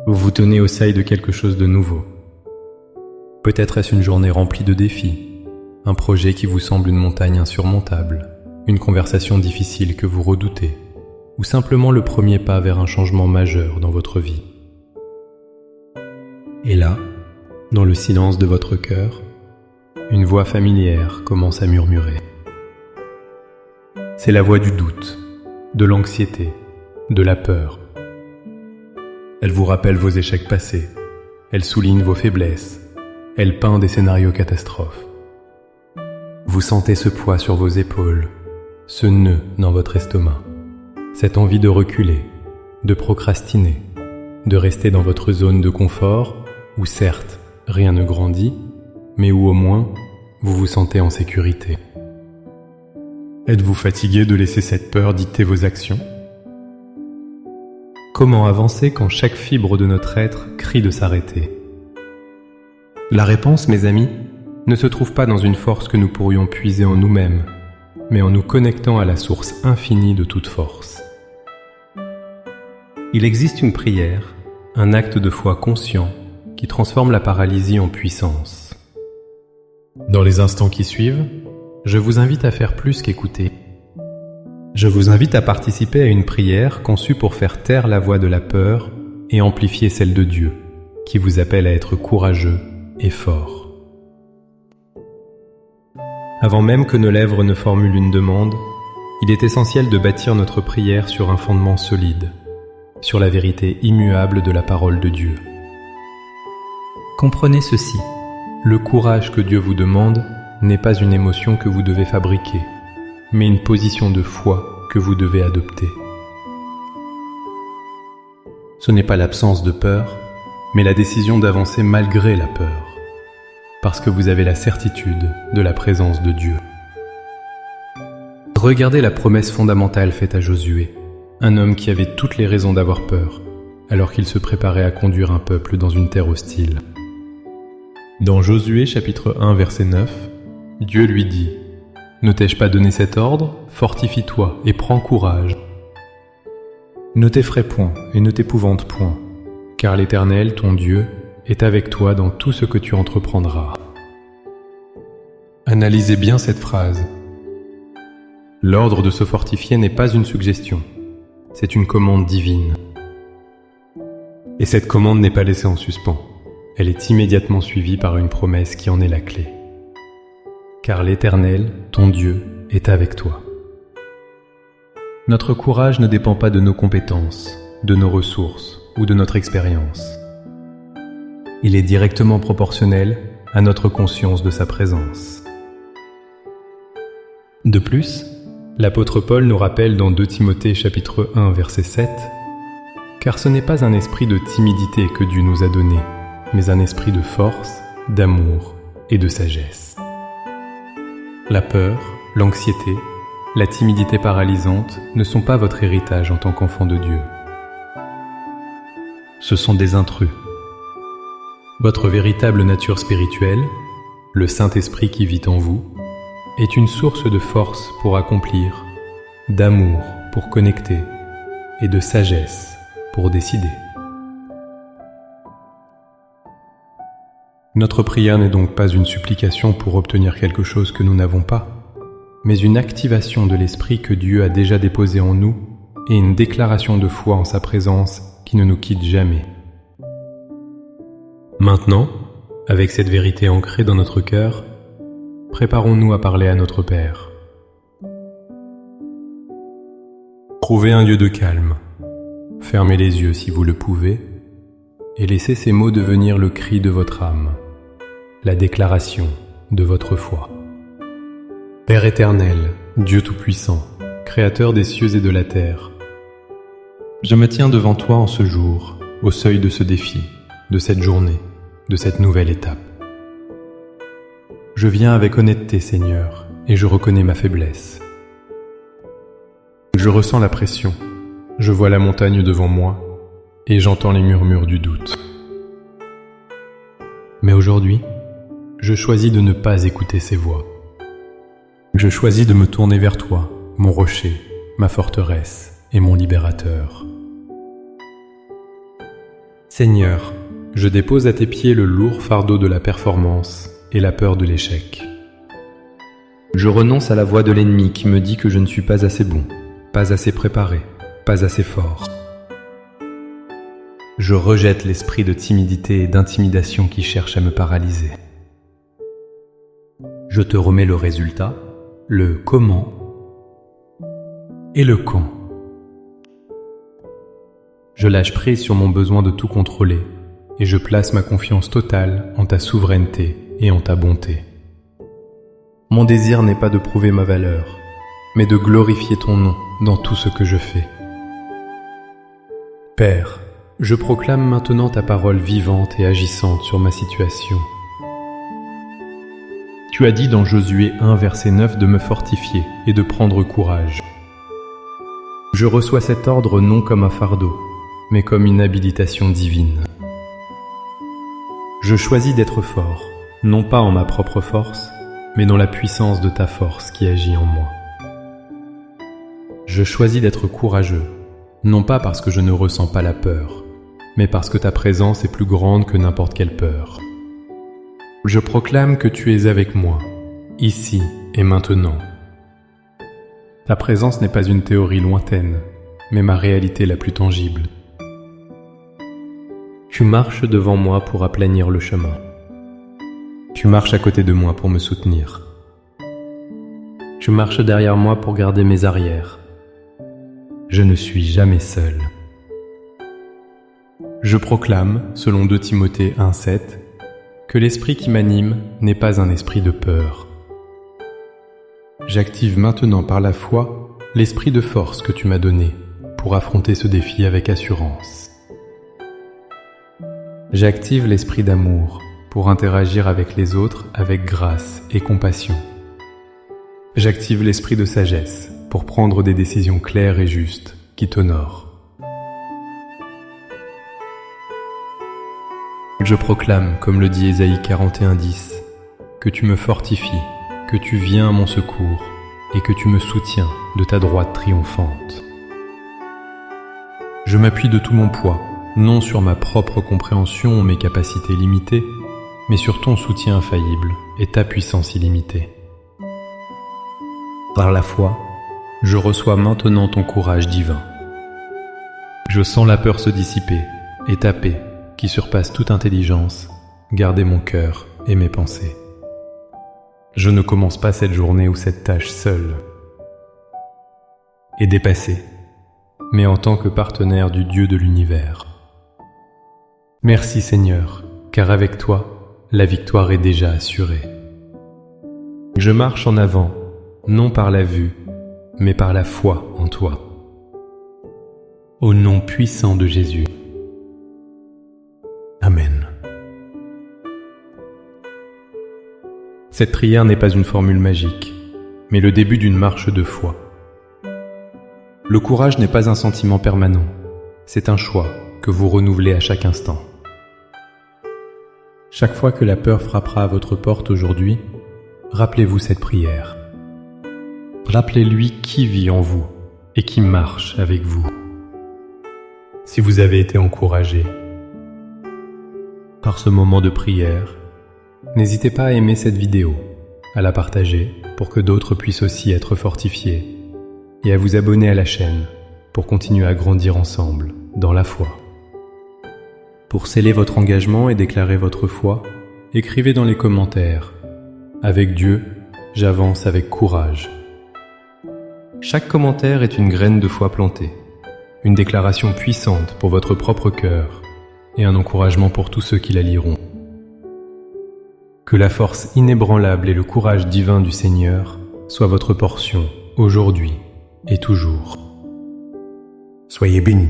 Vous vous tenez au seuil de quelque chose de nouveau. Peut-être est-ce une journée remplie de défis, un projet qui vous semble une montagne insurmontable, une conversation difficile que vous redoutez, ou simplement le premier pas vers un changement majeur dans votre vie. Et là, dans le silence de votre cœur, une voix familière commence à murmurer. C'est la voix du doute, de l'anxiété, de la peur. Elle vous rappelle vos échecs passés, elle souligne vos faiblesses, elle peint des scénarios catastrophes. Vous sentez ce poids sur vos épaules, ce nœud dans votre estomac, cette envie de reculer, de procrastiner, de rester dans votre zone de confort où certes rien ne grandit, mais où au moins vous vous sentez en sécurité. Êtes-vous fatigué de laisser cette peur dicter vos actions ? Comment avancer quand chaque fibre de notre être crie de s'arrêter ? La réponse, mes amis, ne se trouve pas dans une force que nous pourrions puiser en nous-mêmes, mais en nous connectant à la source infinie de toute force. Il existe une prière, un acte de foi conscient qui transforme la paralysie en puissance. Dans les instants qui suivent, je vous invite à faire plus qu'écouter. Je vous invite à participer à une prière conçue pour faire taire la voix de la peur et amplifier celle de Dieu, qui vous appelle à être courageux et fort. Avant même que nos lèvres ne formulent une demande, il est essentiel de bâtir notre prière sur un fondement solide, sur la vérité immuable de la parole de Dieu. Comprenez ceci, le courage que Dieu vous demande n'est pas une émotion que vous devez fabriquer, mais une position de foi que vous devez adopter. Ce n'est pas l'absence de peur, mais la décision d'avancer malgré la peur, parce que vous avez la certitude de la présence de Dieu. Regardez la promesse fondamentale faite à Josué, un homme qui avait toutes les raisons d'avoir peur, alors qu'il se préparait à conduire un peuple dans une terre hostile. Dans Josué chapitre 1 verset 9, Dieu lui dit « Ne t'ai-je pas donné cet ordre ? Fortifie-toi et prends courage. Ne t'effraie point et ne t'épouvante point, car l'Éternel, ton Dieu, est avec toi dans tout ce que tu entreprendras. » Analysez bien cette phrase. L'ordre de se fortifier n'est pas une suggestion, c'est une commande divine. Et cette commande n'est pas laissée en suspens, elle est immédiatement suivie par une promesse qui en est la clé. Car l'Éternel, ton Dieu, est avec toi. Notre courage ne dépend pas de nos compétences, de nos ressources ou de notre expérience. Il est directement proportionnel à notre conscience de sa présence. De plus, l'apôtre Paul nous rappelle dans 2 Timothée chapitre 1 verset 7 « Car ce n'est pas un esprit de timidité que Dieu nous a donné, mais un esprit de force, d'amour et de sagesse. » La peur, l'anxiété, la timidité paralysante ne sont pas votre héritage en tant qu'enfant de Dieu. Ce sont des intrus. Votre véritable nature spirituelle, le Saint-Esprit qui vit en vous, est une source de force pour accomplir, d'amour pour connecter et de sagesse pour décider. Notre prière n'est donc pas une supplication pour obtenir quelque chose que nous n'avons pas, mais une activation de l'esprit que Dieu a déjà déposé en nous et une déclaration de foi en sa présence qui ne nous quitte jamais. Maintenant, avec cette vérité ancrée dans notre cœur, préparons-nous à parler à notre Père. Trouvez un lieu de calme, fermez les yeux si vous le pouvez, et laissez ces mots devenir le cri de votre âme, la déclaration de votre foi. Père éternel, Dieu tout-puissant, Créateur des cieux et de la terre, je me tiens devant toi en ce jour, au seuil de ce défi, de cette journée, de cette nouvelle étape. Je viens avec honnêteté, Seigneur, et je reconnais ma faiblesse. Je ressens la pression, je vois la montagne devant moi, et j'entends les murmures du doute. Mais aujourd'hui, je choisis de ne pas écouter ces voix. Je choisis de me tourner vers toi, mon rocher, ma forteresse et mon libérateur. Seigneur, je dépose à tes pieds le lourd fardeau de la performance et la peur de l'échec. Je renonce à la voix de l'ennemi qui me dit que je ne suis pas assez bon, pas assez préparé, pas assez fort. Je rejette l'esprit de timidité et d'intimidation qui cherche à me paralyser. Je te remets le résultat, le comment et le quand. Je lâche prise sur mon besoin de tout contrôler et je place ma confiance totale en ta souveraineté et en ta bonté. Mon désir n'est pas de prouver ma valeur, mais de glorifier ton nom dans tout ce que je fais. Père, je proclame maintenant ta parole vivante et agissante sur ma situation. Tu as dit dans Josué 1, verset 9 de me fortifier et de prendre courage. Je reçois cet ordre non comme un fardeau, mais comme une habilitation divine. Je choisis d'être fort, non pas en ma propre force, mais dans la puissance de ta force qui agit en moi. Je choisis d'être courageux, non pas parce que je ne ressens pas la peur, mais parce que ta présence est plus grande que n'importe quelle peur. Je proclame que tu es avec moi, ici et maintenant. Ta présence n'est pas une théorie lointaine, mais ma réalité la plus tangible. Tu marches devant moi pour aplanir le chemin. Tu marches à côté de moi pour me soutenir. Tu marches derrière moi pour garder mes arrières. Je ne suis jamais seul. Je proclame, selon 2 Timothée 1,7, que l'esprit qui m'anime n'est pas un esprit de peur. J'active maintenant par la foi l'esprit de force que tu m'as donné pour affronter ce défi avec assurance. J'active l'esprit d'amour pour interagir avec les autres avec grâce et compassion. J'active l'esprit de sagesse pour prendre des décisions claires et justes qui t'honorent. Je proclame, comme le dit Ésaïe 41,10, que tu me fortifies, que tu viens à mon secours et que tu me soutiens de ta droite triomphante. Je m'appuie de tout mon poids, non sur ma propre compréhension ou mes capacités limitées, mais sur ton soutien infaillible et ta puissance illimitée. Par la foi, je reçois maintenant ton courage divin. Je sens la peur se dissiper et ta paix, qui surpasse toute intelligence, garder mon cœur et mes pensées. Je ne commence pas cette journée ou cette tâche seul et dépassé, mais en tant que partenaire du Dieu de l'univers. Merci Seigneur, car avec toi, la victoire est déjà assurée. Je marche en avant, non par la vue, mais par la foi en toi. Au nom puissant de Jésus. Amen. Cette prière n'est pas une formule magique, mais le début d'une marche de foi. Le courage n'est pas un sentiment permanent, c'est un choix que vous renouvelez à chaque instant. Chaque fois que la peur frappera à votre porte aujourd'hui, rappelez-vous cette prière. Rappelez-lui qui vit en vous et qui marche avec vous. Si vous avez été encouragé par ce moment de prière, n'hésitez pas à aimer cette vidéo, à la partager pour que d'autres puissent aussi être fortifiés et à vous abonner à la chaîne pour continuer à grandir ensemble dans la foi. Pour sceller votre engagement et déclarer votre foi, écrivez dans les commentaires « Avec Dieu, j'avance avec courage ». Chaque commentaire est une graine de foi plantée, une déclaration puissante pour votre propre cœur et un encouragement pour tous ceux qui la liront. Que la force inébranlable et le courage divin du Seigneur soient votre portion aujourd'hui et toujours. Soyez bénis.